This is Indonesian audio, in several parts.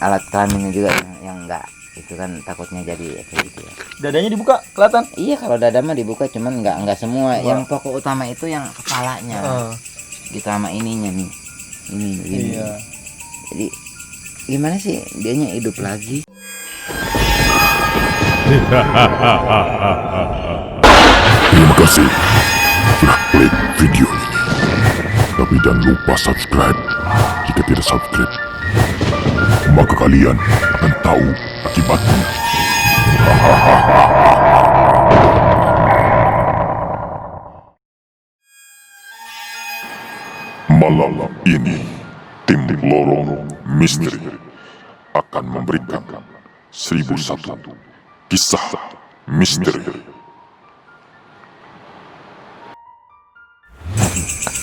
alat kelaminnya juga yang enggak, itu kan takutnya jadi kayak gitu ya. Dadanya dibuka kelihatan? Iya, kalau dada mah dibuka, cuman enggak semua. Yang pokok utama itu yang kepalanya. Gitu sama ininya nih. Ini. Iya. Jadi gimana sih dianya hidup lagi? Terima kasih sudah klik video ini. Tapi jangan lupa subscribe. Jika tidak subscribe, maka kalian akan tahu akibatnya. Malam ini, tim Lorong Misteri akan memberikan 1001 kisah misteri.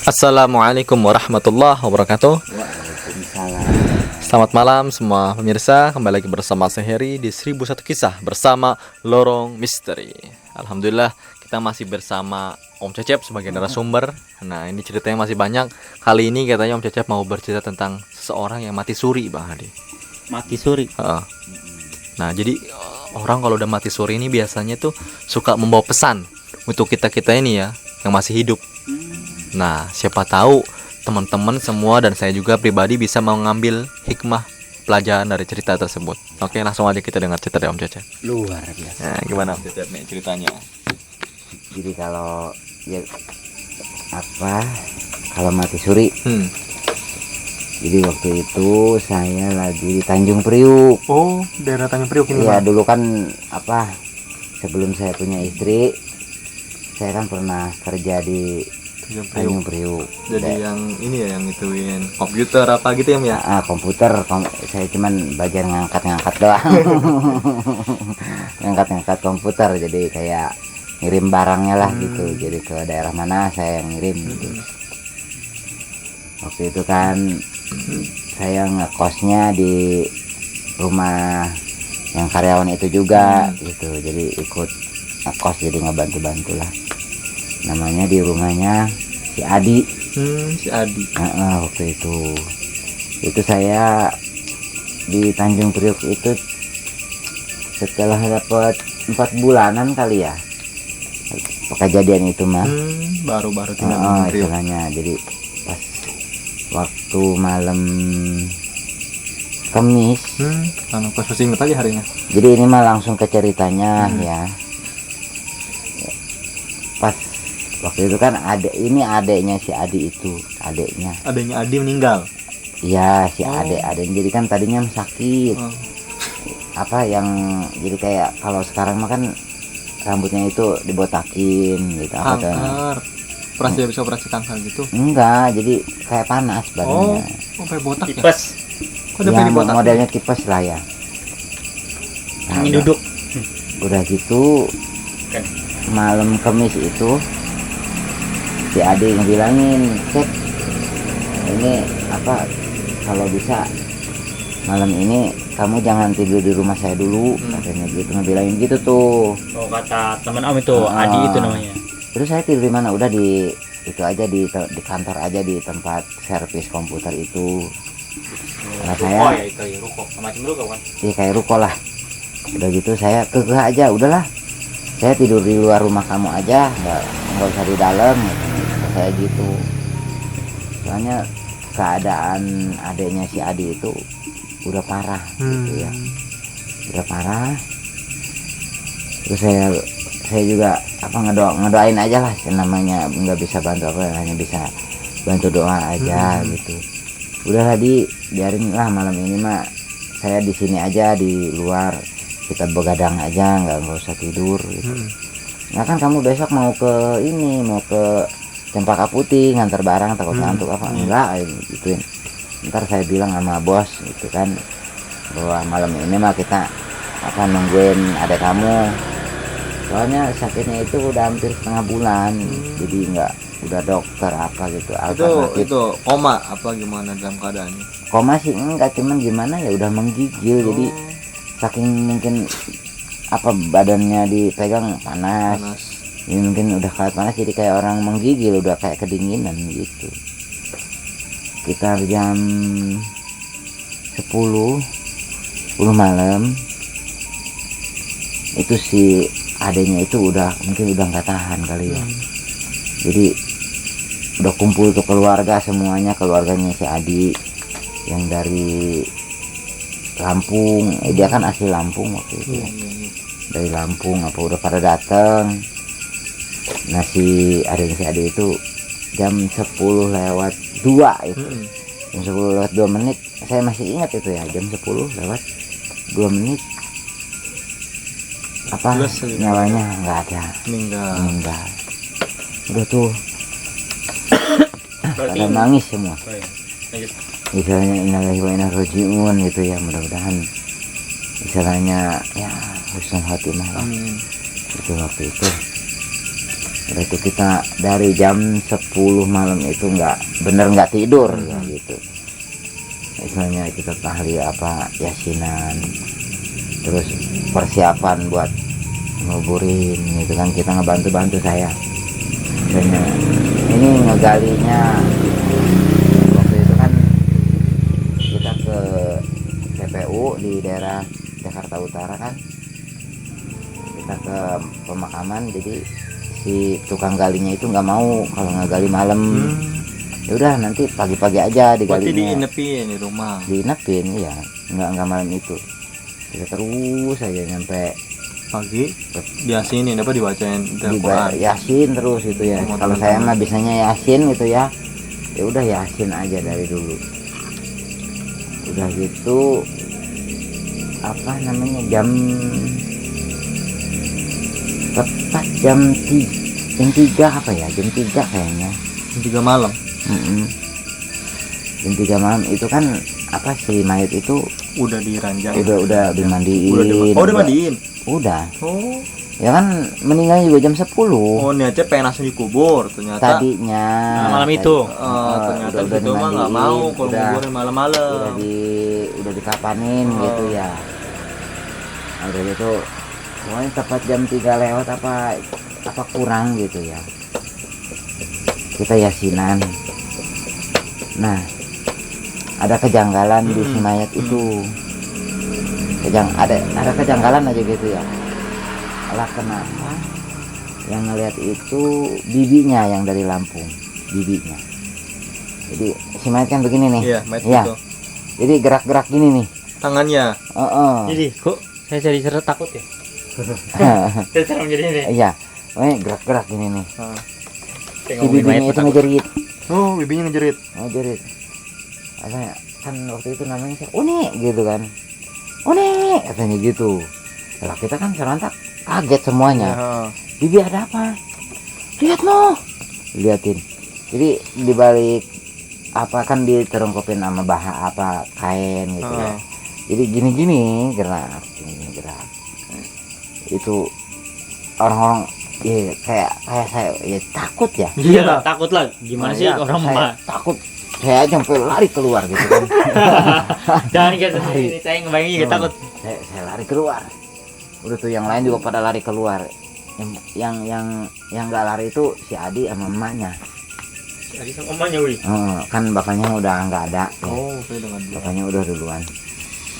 Assalamualaikum warahmatullahi wabarakatuh. Waalaikumsalam. Selamat malam semua pemirsa. Kembali lagi bersama saya Heri di 1001 kisah bersama Lorong Misteri. Alhamdulillah kita masih bersama Om Cecep sebagai narasumber. Nah, ini ceritanya masih banyak. Kali ini katanya Om Cecep mau bercerita tentang seseorang yang mati suri, Bang Hadi. Mati suri. Nah, jadi orang kalau udah mati suri ini biasanya tuh suka membawa pesan untuk kita-kita ini ya yang masih hidup. Nah, siapa tahu teman-teman semua dan saya juga pribadi bisa mengambil hikmah pelajaran dari cerita tersebut. Oke, langsung aja kita dengar cerita dari Om Cecep. Luar biasa. Nah, gimana Om Cecep nih ceritanya? Jadi kalau ya kalau mati suri. Jadi waktu itu saya lagi di Tanjung Priuk. Oh, daerah Tanjung Priuk ini. Iya, dulu kan sebelum saya punya istri, saya kan pernah kerja di Tanjung Priuk. Jadi yang ini ya yang ituin komputer apa gitu ya, ya? Komputer, saya cuman bagian ngangkat doang. ngangkat komputer, jadi kayak ngirim barangnya lah gitu. Jadi ke daerah mana saya yang ngirim gitu. Waktu itu kan saya ngekosnya di rumah yang karyawan itu juga gitu. Jadi ikut ngekos, jadi ngebantu lah. Namanya di rumahnya si Adi. Si Adi. Waktu itu saya di Tanjung Priuk itu setelah dapat 4 bulanan kali ya kejadian itu mah. Baru tinggal di Priuk. Istilahnya. Jadi pas waktu malam Kamis. Pas masih inget aja harinya. Jadi ini mah langsung ke ceritanya ya. Pas waktu itu kan adeknya si Adi itu, adeknya Adi meninggal. Iya, si adeknya jadi kan tadinya sakit. Yang jadi kayak kalau sekarang mah kan rambutnya itu dibotakin gitu. Kanker. Bisa operasi kanker gitu? Enggak, jadi kayak panas badannya. Sampai botak ya? Tipes. Kok udah botak? Modelnya tipes lah ya. Angin duduk. Udah gitu malam Kamis itu si Adi ngebilangin, "Cek, ini kalau bisa malam ini kamu jangan tidur di rumah saya dulu," katanya gitu, ngebilangin gitu tuh. Oh, kata teman Om itu, Adi itu namanya. Terus saya tidur di mana? Udah di itu aja, di kantor aja, di tempat servis komputer itu. Karena saya ya itu ya, ruko, macam ruko kan. Iya, kayak ruko lah. Udah gitu saya kekeh aja, udahlah saya tidur di luar rumah kamu aja, nggak usah di dalam, saya gitu. Soalnya keadaan adiknya si Adi itu udah parah gitu ya, udah parah. Terus saya juga ngedoain aja lah, namanya nggak bisa bantu hanya bisa bantu doa aja gitu. Udahlah biarin lah, malam ini mah saya di sini aja, di luar kita begadang aja, nggak usah tidur gitu. Nah kan kamu besok mau ke Cempaka Putih ngantar barang, takut ngantuk enggak gituin. Ntar saya bilang sama bos gitu kan, bahwa malam ini mah kita akan nungguin adek kamu. Soalnya sakitnya itu udah hampir setengah bulan, jadi nggak, udah dokter apa gitu. Itu koma apa gimana dalam keadaannya? Koma sih enggak, cuman gimana ya, udah menggigil. Jadi saking mungkin badannya dipegang panas. Ini mungkin udah kayak panas, jadi kayak orang menggigil, udah kayak kedinginan gitu. Sekitar jam 10 malam itu si adanya itu mungkin udah nggak tahan kali ya. Jadi udah kumpul tuh keluarga semuanya, keluarganya si Adi yang dari Lampung. Dia kan asli Lampung waktu itu. Dari Lampung apa udah pada datang. Nah si adanya si Adi itu jam 10 lewat 2 itu. Jam 10 lewat 2 menit. Saya masih ingat itu ya, jam 10 lewat 2 menit. Apa nyawanya nggak ada, meninggal. Udah tuh pada nangis semua. Misalnya innalillahi wa inna ilaihi raji'un gitu ya, mudah-mudahan misalnya ya husnul khotimah lah. Itu waktu itu. Udah itu kita dari jam 10 malam itu nggak tidur ya gitu. Misalnya kita tahliah apa yasinan, terus persiapan buat nguburin gitu kan, kita ngebantu saya. Dan ini ngegalinya waktu itu kan kita ke TPU di daerah Jakarta Utara kan, kita ke pemakaman. Jadi si tukang galinya itu nggak mau kalau ngegali malam. Ya udah nanti pagi-pagi aja digalinya. Berarti diinepin di rumah. Diinepin ya, nggak malam itu. Kita terus aja nyampe Pagi Yasin dapat dibacain Al-Quran. Yasin terus itu ya. Kalau saya mah biasanya Yasin gitu ya. Ya udah Yasin aja dari dulu. Udah gitu apa namanya tepat jam 3 apa ya? Jam 3 kayaknya. Jam 3 malam. Jam 3 malam itu kan apa sih mayat itu Udah diranjang. Udah dimandiin. Udah mandiin. Udah. Oh. Ya kan meninggalnya juga jam 10. Oh, niatnya pengen langsung dikubur ternyata. Tadinya. Malam itu. Ternyata gitu mah nggak mau kalau nguburin malam-malam. Udah dikapanin gitu ya. Nah, udah gitu pokoknya tepat jam 3 lewat apa kurang gitu ya. Kita yasinan. Nah, ada kejanggalan di si mayat itu. Ada kejanggalan aja gitu ya. Alah kenapa yang ngelihat itu bibinya yang dari Lampung, bibinya. Jadi si mayat kan begini nih. Iya, mayat ya. gitu. Jadi gerak-gerak gini nih. Tangannya. Jadi kok saya jadi seret takut ya. Saya serem jadi ini. Iya. Gerak-gerak gini nih. Si Ngomongin bibinya mayat itu takut. ngejerit. Oh, bibinya ngejerit. Ngejerit. Katanya kan waktu itu namanya Uni gitu kan. Uni katanya gitu. Setelah kita kan serentak kaget semuanya. Bibi ada apa? Lihat no. Liatin. Jadi dibalik apa kan diterungkupin sama kain gitu ya. Jadi gini gerak, gini gerak. Itu orang-orang ya kayak saya ya takut ya. Iya, takut lah. Gimana sih ya, orang saya mah? takut. Saya aja sampai lari keluar gitu kan. Jangan guys, ini saya ngebayangin juga takut. Saya lari keluar. Udah tuh yang lain juga pada lari keluar. Yang nggak lari itu si Adi sama emaknya. Jadi sama omanya wih. Kan bapaknya udah nggak ada. Ya. Oh, saya dengan dia. Bapaknya udah duluan.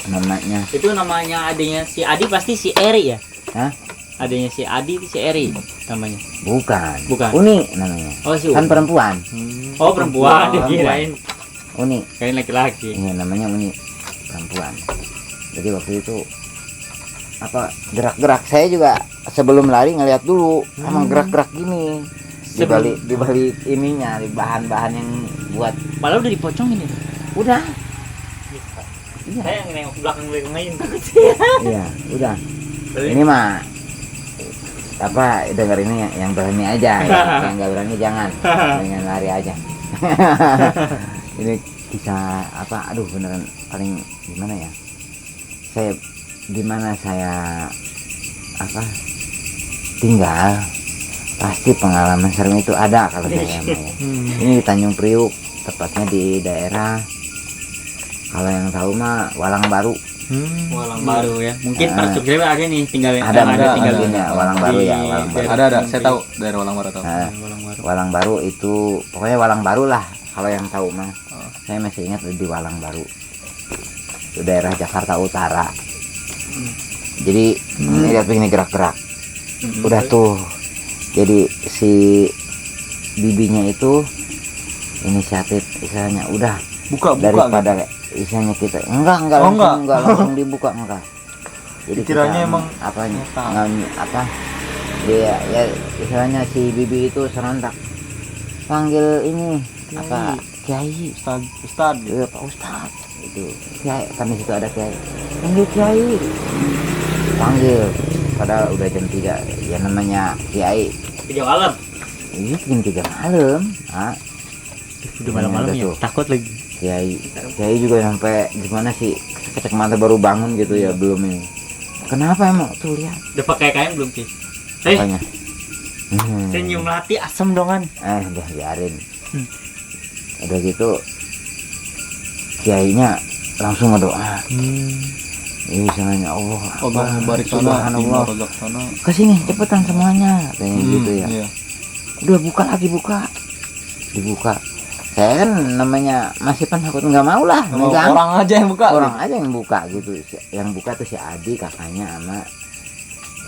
Sama emaknya. Itu namanya adanya si Adi pasti si Eri ya? Hah? Adanya si Adi si Eri namanya. Bukan. Uni namanya. Oh si Kan Uni. perempuan. Oh perempuan, dikirain Uni. kain laki-laki. Iya namanya Uni, perempuan. Jadi waktu itu apa gerak-gerak, saya juga sebelum lari ngeliat dulu emang gerak-gerak gini di balik ininya, di bahan-bahan yang buat Malah udah dipocongin itu. udah. Iya. Saya nengok belakang lain takut. Iya, udah. Ini mah apa denger ini yang berani aja ya. Yang nggak berani jangan, dengan lari aja. Ini kisah apa, aduh beneran paling gimana ya, gimana saya apa tinggal pasti pengalaman serem itu ada kalau saya mah ya. Ini di Tanjung Priuk, tepatnya di daerah, kalau yang tahu mah Walang Baru. Walang Baru ya. Mungkin para subscriber ada nih tinggal Ada tinggal mungkin ya, Walang Baru ya, Walang Baru. Ada, saya tahu daerah Walang Baru tahu. Nah, Walang Baru. Walang Baru itu pokoknya Walang Baru lah kalau yang tahu mah. Saya masih ingat di Walang Baru. Itu daerah Jakarta Utara. Jadi lihat begini gerak-gerak. Udah tuh. Jadi si bibinya itu inisiatif istilahnya udah buka daripada istilahnya kita enggak langsung dibuka enggak. Jadi kiranya kita, emang apanya apa dia ya istilahnya si bibi itu serentak panggil ini apa kiai Ustad ya Pak Ustad itu kiai kan di situ ada kiai panggil kiai panggil padahal udah jam 3 ya namanya kiai 3 malam. ini jam 3 malam Udah malam-malam udah ya. tuh. Takut lagi. Kiai juga sampai gimana sih kecek mata baru bangun gitu ya belum ini kenapa emang tuh lihat Udah pakai kain belum sih? apanya Senyum melati asem dongan. udah biarin udah gitu kiainya langsung ngedoa ini sananya Allah barik subhanallah sana kesini cepetan semuanya kayak gitu ya iya. udah buka dibuka saya kan namanya masih penakut nggak mau lah megang. orang aja yang buka Orang aja yang buka gitu yang buka tuh si Adi kakaknya sama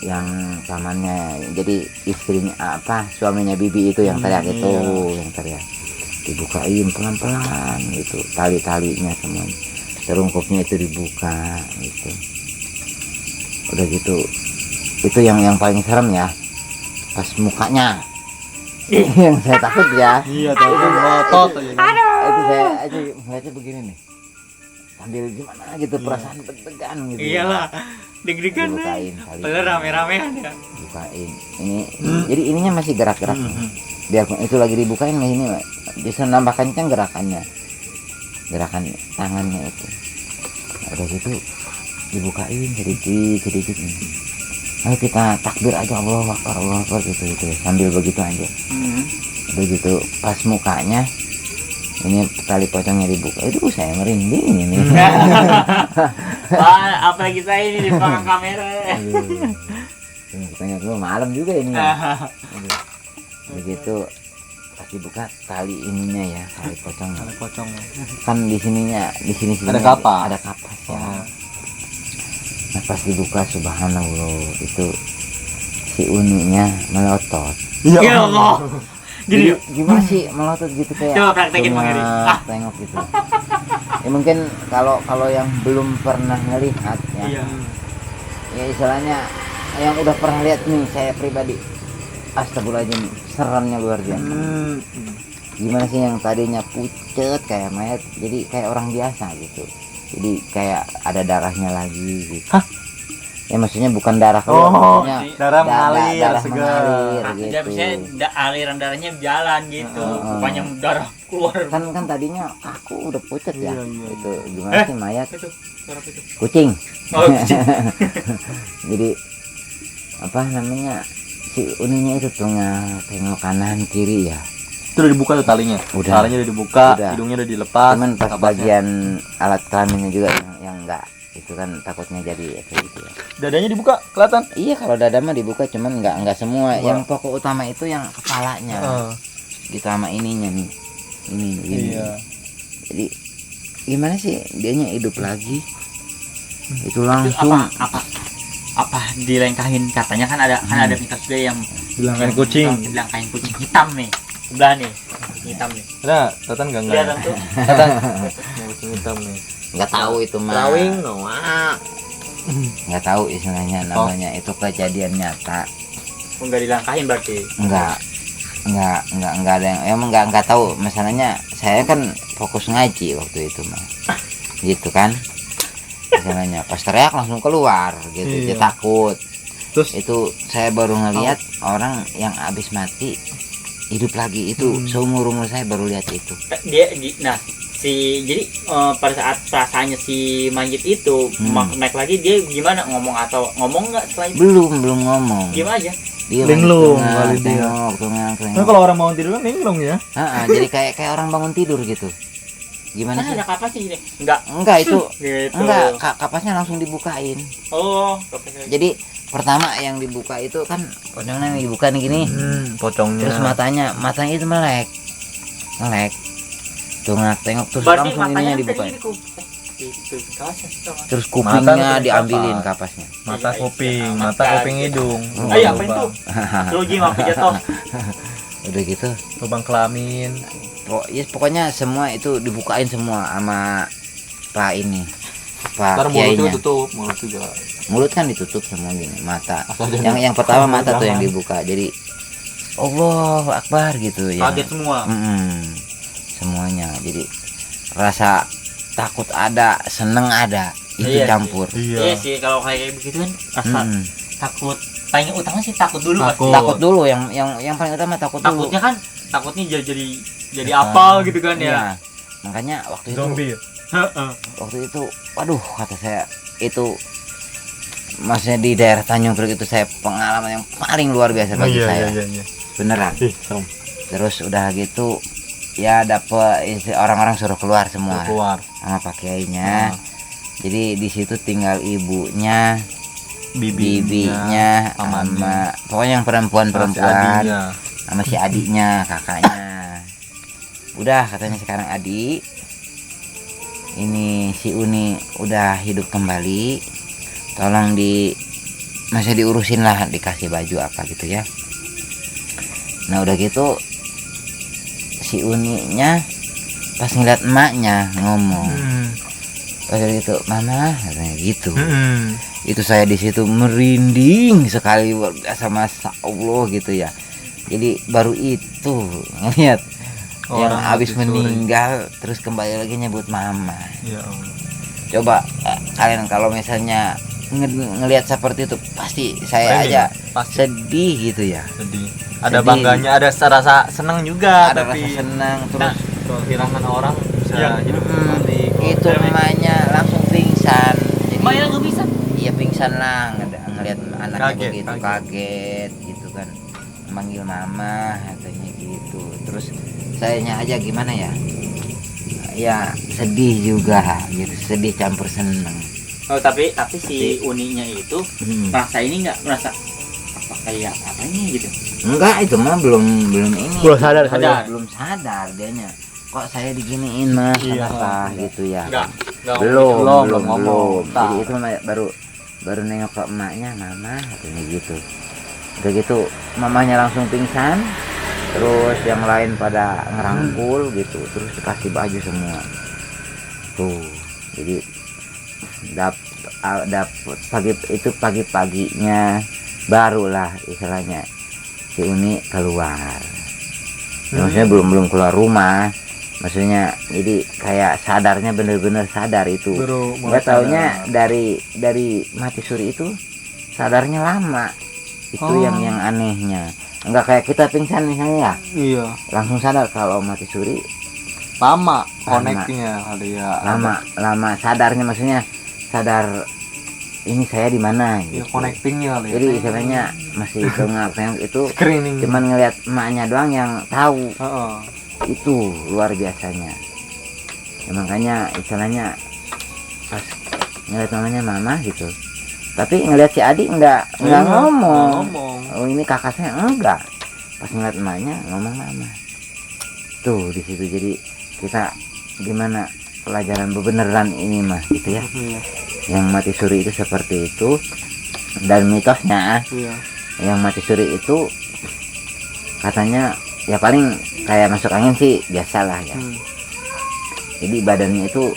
yang pamannya jadi istrinya apa suaminya bibi itu yang teriak itu yang teriak dibukain pelan-pelan gitu tali-talinya semua terungkupnya itu dibuka gitu udah gitu itu yang paling serem ya pas mukanya yang saya takut ya iya tahu ngotot aja itu saya aja ngeliatnya begini nih sambil gimana gitu perasaan deg-degan gitu Iyalah. Deg-degan. dibukain kali Padahal rame-ramean ya. bukain ini jadi ininya masih gerak-gerak biarpun itu lagi dibukain nih ini bisa nambah kencang gerakan tangannya itu udah gitu dibukain sedikit ayo kita takbir aja Allah Akbar gitu sambil begitu aja udah gitu pas mukanya ini tali pocongnya dibuka itu saya merinding ini Apalagi saya ini di belakang kamera. Tanya dulu malam juga ini begitu pas dibuka tali ininya ya tali pocongnya pocong kan di sini ada kapas ya nah pas dibuka subhanallah itu si uninya melotot Ya Allah. jadi gimana sih melotot gitu kayak Coba praktekin Bang Heri. tengok gitu ya mungkin kalau yang belum pernah ngelihat ya Iya. ya istilahnya yang udah pernah lihat nih saya pribadi astagfirullahaladzim seremnya luar biasa gimana sih yang tadinya pucet kayak mayat jadi kayak orang biasa gitu jadi kayak ada darahnya lagi gitu ya maksudnya bukan darah keluar maksudnya darah mengalir darah segar mengalir Jadi gitu misalnya aliran darahnya jalan gitu. Bukannya darah keluar. kan tadinya aku udah pucet ya Iya. itu gimana sih mayat Itu darah itu. kucing Oh, kucing. jadi apa namanya si uninya itu tuh tengok kanan kiri ya itu udah dibuka tuh talinya Udah. udah dibuka Udah. hidungnya udah dilepas cuman pas kapasnya. bagian alat kelaminnya juga yang enggak itu kan takutnya jadi kayak gitu ya dadanya dibuka kelihatan iya kalau dada mah dibuka cuman enggak semua yang pokok utama itu yang kepalanya gitu sama ininya nih ini iya jadi gimana sih dianya hidup lagi itu langsung Apa dilengkahin katanya kan ada mitos juga yang dilangkain kucing dilangkahin kucing hitam nih. Sebelah nih. Hitam nih. nah tatan enggak Kelihatan tuh. tatan kucing hitam nih nggak tahu itu mah lawing noah nggak tahu istilahnya namanya itu kejadian nyata Enggak dilangkahin berarti. enggak ada yang emang enggak tahu masalahnya saya kan fokus ngaji waktu itu mah gitu kan masalahnya pas teriak langsung keluar gitu dia takut terus itu saya baru ngelihat orang yang habis mati hidup lagi itu seumur umur saya baru lihat itu Nah jadi pada saat perasaannya si mayit itu naik lagi dia gimana ngomong nggak setelah itu belum ngomong gimana aja dia linglung tengok, kali dia. tengok. Kalau orang bangun tidur kan linglung ya. Jadi kayak orang bangun tidur gitu. Gimana kan sih? ada kapas sih ini Enggak itu gitu. enggak kapasnya langsung dibukain. Oh kapasnya. Jadi pertama yang dibuka itu kan pocongnya dibuka nih gini. Pocongnya. Terus matanya itu melek. Tengok terus Berarti langsung ininya matanya dibukain. itu kaosnya sama. Terus Mata kupingnya tuh diambilin kapas. kapasnya. Mata Iya, kuping, iya, mata mata kuping gitu. hidung. Oh, Ayo apa Lubang. itu? Rugi ngapain jatuh? Udah gitu. Lubang kelamin. Pokoknya semua itu dibukain semua sama Pak ini. Pak Ntar mulutnya kiainya. tutup, mulut juga. Mulut kan ditutup semua gini, mata. Asal jangan- Yang pertama mata tuh jangan. yang dibuka. Jadi Allahu Akbar gitu ya. Kaget semua. Semuanya. Jadi rasa takut ada, seneng ada, itu Iya sih. campur. Iya sih kalau kayak begitu kan rasa Mm-mm. takut. Paling utama sih takut dulu Takut. pasti. Takut dulu yang paling utama takut dulu. Takutnya kan takutnya jadi apa gitu kan ya. Iya. Makanya waktu itu Zombie. Heeh. waktu itu waduh kata saya itu maksudnya di daerah Tanjung Priok itu saya pengalaman yang paling luar biasa bagi saya beneran. Terus udah gitu ya dapet orang-orang suruh keluar semua Keluar. sama pak kiainya. Jadi di situ tinggal ibunya, bibinya, pamannya, sama pokoknya yang perempuan-perempuan, adiknya. sama si adiknya, kakaknya. Udah katanya sekarang adik ini si Uni udah hidup kembali, tolong masih diurusin lah, dikasih baju apa gitu ya. Nah udah gitu si Uninya pas ngeliat emaknya ngomong, pas udah gitu mama katanya gitu. Itu saya di situ merinding sekali luar biasa, masya Allah gitu ya. Jadi baru itu ngeliat yang habis mati suri. meninggal terus kembali lagi nyebut mama. Ya Allah. Coba kalian kalau misalnya ngelihat seperti itu pasti saya Merinding, aja pasti. sedih gitu ya. Sedih. Ada Sedih. bangganya, ada rasa senang juga, Ada tapi rasa senang terus kehilangan orang bisa Iya. hidup kembali. itu emaknya langsung pingsan. Jadi Emaknya langsung bisa. iya pingsan lah ngelihat anaknya Kaget, begitu kaget gitu kan, manggil mama katanya gitu. Terus sayanya aja gimana ya, ya sedih juga gitu, sedih campur seneng. Oh tapi si Uninya itu Hmm. merasa ini nggak merasa apa kayak apa ini gitu. Enggak, itu mah belum ini. Belum sadar, Belum sadar dianya. Kok saya diginiin mah Iya. kenapa gitu ya. Enggak Belum ngomong. Jadi itu mah baru nengok ke emaknya, mama katanya gitu. Udah gitu mamanya langsung pingsan. Terus yang lain pada ngerangkul gitu, terus dikasih baju semua. Tuh. Jadi dapet pagi-paginya barulah istilahnya si Uni keluar. Maksudnya belum keluar rumah. Maksudnya jadi kayak sadarnya bener-bener sadar itu. Nggak taunya dari mati suri itu sadarnya lama. Itu yang anehnya. Enggak kayak kita pingsan misalnya ya, Iya. langsung sadar. Kalau mati suri Lama connectingnya kali ya. lama sadarnya, maksudnya sadar ini saya di mana Ya gitu. connectingnya kali ya. Jadi istilahnya masih tengah itu Screening. cuman ngelihat emaknya doang yang tahu. Heeh. Itu luar biasanya ya, makanya istilahnya pas ngeliat mamanya mama gitu, tapi ngeliat si adik nggak ngomong. Oh ini kakak saya enggak, pas ngeliat emaknya ngomong mama. Tuh di situ jadi kita gimana pelajaran beneran ini mah gitu ya, Iya. yang mati suri itu seperti itu. Dan mitosnya Iya. yang mati suri itu katanya ya paling kayak masuk angin sih biasalah ya. Jadi badannya itu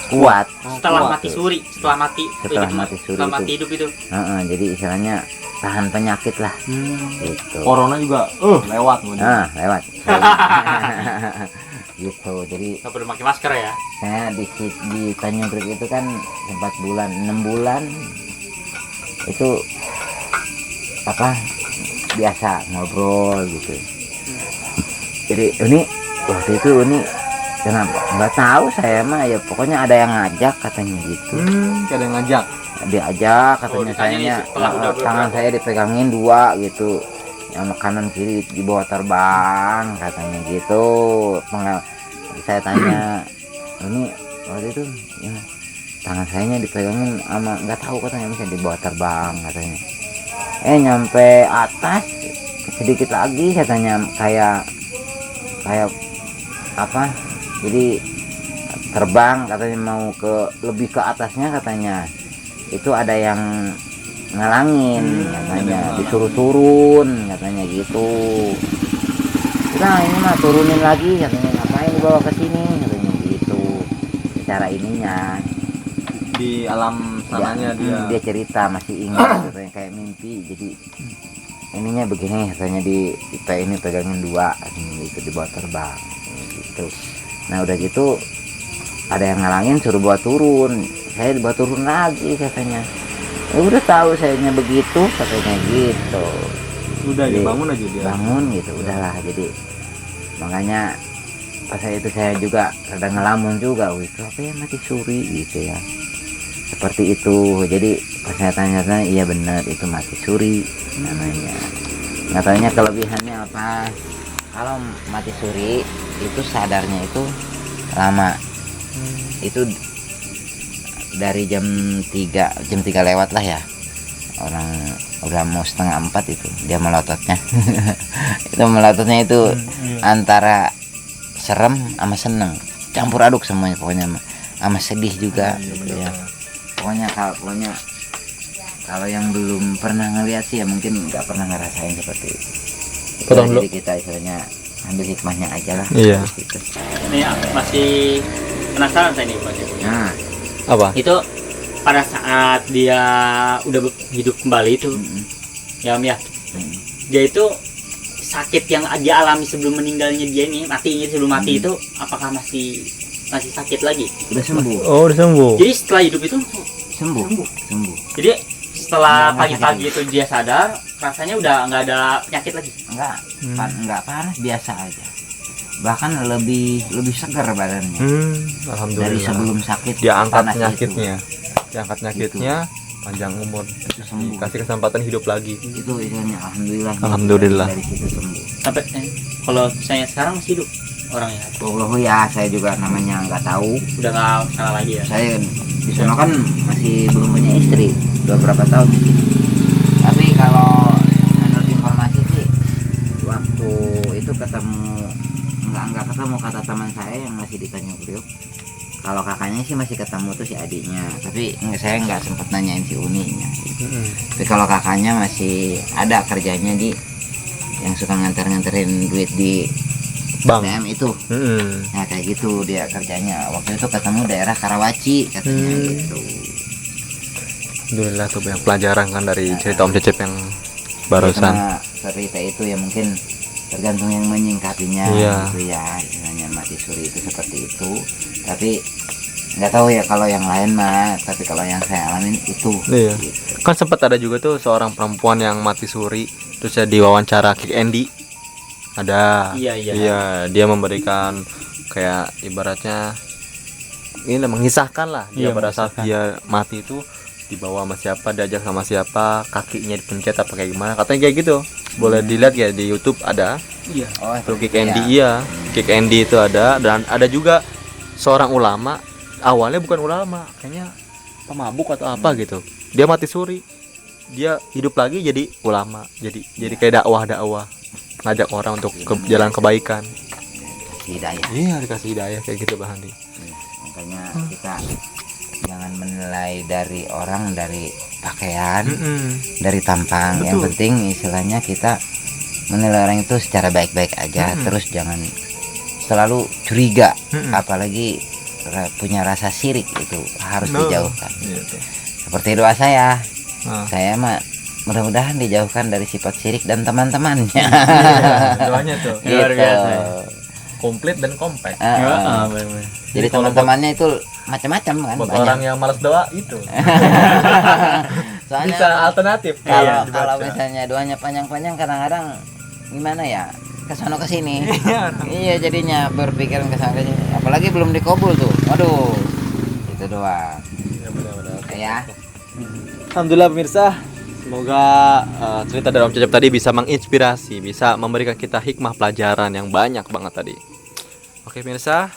kuat. Setelah Kuat mati tuh. suri, setelah mati Setelah hidup, mati suri setelah itu. mati hidup itu. Jadi istilahnya tahan penyakit lah gitu. Corona juga lewat Lewat. Gitu. Jadi Nggak perlu pakai masker ya. saya di Tanjung Priok itu kan 6 bulan itu apa biasa ngobrol gitu. Jadi ini waktu itu ini kenapa nggak tahu saya mah ya, pokoknya ada yang ngajak katanya gitu. Ada yang ngajak. Diajak katanya ditanya nih sayanya setelah udah tangan saya dipegangin 2 gitu, yang kanan kiri dibawa terbang katanya gitu. Saya tanya ini waktu itu ya, tangan sayanya dipegangin sama nggak tahu katanya bisa dibawa terbang katanya. Nyampe atas sedikit lagi katanya kayak apa, jadi terbang, katanya mau lebih ke atasnya, katanya itu ada yang ngalangin, katanya disuruh turun, katanya gitu. Nah ini mah turunin lagi, katanya ngapain dibawa ke sini, katanya gitu. Secara ininya Di alam sananya dia. dia cerita masih ingat, katanya kayak mimpi. Jadi ininya begini, katanya kita ini pegangin dua, katanya gitu, dibawa terbang gitu. Nah udah gitu ada yang ngalangin, suruh bawa turun, saya dibawa turun lagi, katanya. Ya udah tahu sayanya begitu, katanya gitu. Udah Jadi, ya bangun aja dia. bangun gitu, udahlah. Jadi makanya pas saya itu saya juga rada ngelamun juga, wih itu apa ya, mati suri gitu ya, seperti itu. Jadi pas saya tanya, iya benar itu mati suri namanya. Nggak taunya kelebihannya apa, kalau mati suri itu sadarnya itu lama, itu dari jam 3 lewat lah ya, orang udah mau 3:30 itu dia melototnya. Itu melototnya itu antara serem sama seneng, campur aduk semuanya pokoknya, sama sedih juga gitu ya. Pokoknya kalau yang belum pernah ngeliat sih ya mungkin nggak pernah ngerasain seperti itu. Potong dulu. Jadi kita istilahnya ambil hikmahnya aja lah. Iya. Gitu. Ini masih penasaran saya nih Pak. Nah, Apa? Itu pada saat dia udah hidup kembali itu, ya Om ya, dia itu sakit yang dia alami sebelum meninggalnya dia ini, matinya sebelum mati itu, apakah masih sakit lagi? udah sembuh. Oh, udah sembuh. Jadi setelah hidup itu Sembuh. jadi setelah Nggak pagi-pagi sakit itu dia sadar, rasanya udah nggak ada penyakit lagi. Enggak panas, biasa aja. Bahkan lebih segar badannya Alhamdulillah. dari sebelum sakit. Dia angkat panas penyakitnya. Dia angkat penyakitnya, panjang umur. itu sembuh. Kasih kesempatan hidup lagi. Itu istilahnya alhamdulillah. Alhamdulillah. Dari situ sembuh. Sampai kalau saya sekarang masih hidup orangnya, Allah ya, saya juga namanya nggak tahu. udah nggak salah lagi ya. Saya di sana kan masih belum punya istri, udah berapa tahun di sini. Tapi kalau menurut informasi sih, waktu itu nggak ketemu, kata teman saya yang masih di Tanjung Priok. Kalau kakaknya sih masih ketemu tuh si adiknya, tapi saya nggak sempat nanyain si Uninya. Tapi kalau kakaknya masih ada kerjanya di yang suka nganterin duit di Bang. ATM itu. Nah kayak gitu dia kerjanya. Waktu itu ketemu daerah Karawaci katanya gitu. Alhamdulillah tuh banyak pelajaran kan dari cerita Om Cecep yang barusan. Sama cerita itu ya mungkin tergantung yang menyingkapinya gitu ya. Istilahnya mati suri itu seperti itu. Tapi nggak tahu ya kalau yang lain mah. Tapi kalau yang saya alamin itu. Iya. Gitu. Kan sempat ada juga tuh seorang perempuan yang mati suri, terus ya diwawancara Kick Andy. Ada. Iya, dia memberikan kayak ibaratnya ini mengisahkan lah dia pada saat dia mati itu dibawa sama siapa, diajak sama siapa, kakinya dipencet apa kayak gimana, katanya kayak gitu. Boleh dilihat ya di YouTube ada. Iya. Oh, Tuh Kick Andy, iya. Kick Andy itu ada, dan ada juga seorang ulama, awalnya bukan ulama, kayaknya pemabuk atau apa gitu. Dia mati suri. Dia hidup lagi jadi ulama, jadi kayak dakwah, ngajak orang untuk ke jalan kebaikan. Hidayah. Iya, dikasih hidayah kayak gitu Bang Handi. Makanya kita jangan menilai dari orang dari pakaian, dari tampang. Yang penting istilahnya kita menilai orang itu secara baik-baik aja. Terus jangan selalu curiga, apalagi punya rasa syirik, itu harus dijauhkan. Seperti doa saya mah mudah-mudahan dijauhkan dari sifat syirik dan teman-temannya. Doanya tuh luar biasa. komplit dan kompak. Jadi teman-temannya itu macam-macam kan, Buat banyak. orang yang malas doa itu Soalnya bisa alternatif. kalau misalnya doanya panjang-panjang, kadang-kadang gimana ya, kesana kesini. Iya, jadinya berpikiran kesana kesini. Apalagi belum dikabul tuh. Waduh, itu doang. Ya. Alhamdulillah pemirsa, semoga cerita dari Om Cecep tadi bisa menginspirasi, bisa memberikan kita hikmah pelajaran yang banyak banget tadi. Oke pemirsa,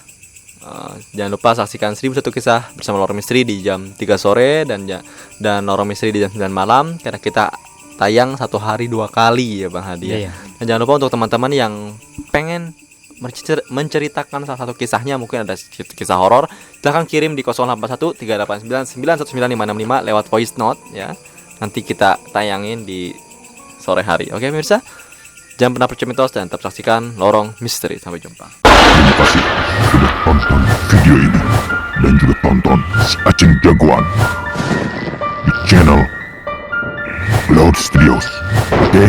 jangan lupa saksikan 1001 kisah bersama Lorong Misteri di jam 3 sore dan Lorong Misteri di jam 9 malam, karena kita tayang 1 hari 2 kali ya Bang Hadi ya. Dan jangan lupa untuk teman-teman yang pengen menceritakan salah satu kisahnya, mungkin ada kisah horor, silahkan kirim di 081 389 919 565 lewat voice note ya. Nanti kita tayangin di sore hari. Oke pemirsa, jangan pernah percaya mitos dan tetap saksikan Lorong Misteri. Sampai jumpa. Terima kasih sudah tonton video ini dan juga tonton si Aceng Jagoan di channel Cloud Studios. Oke?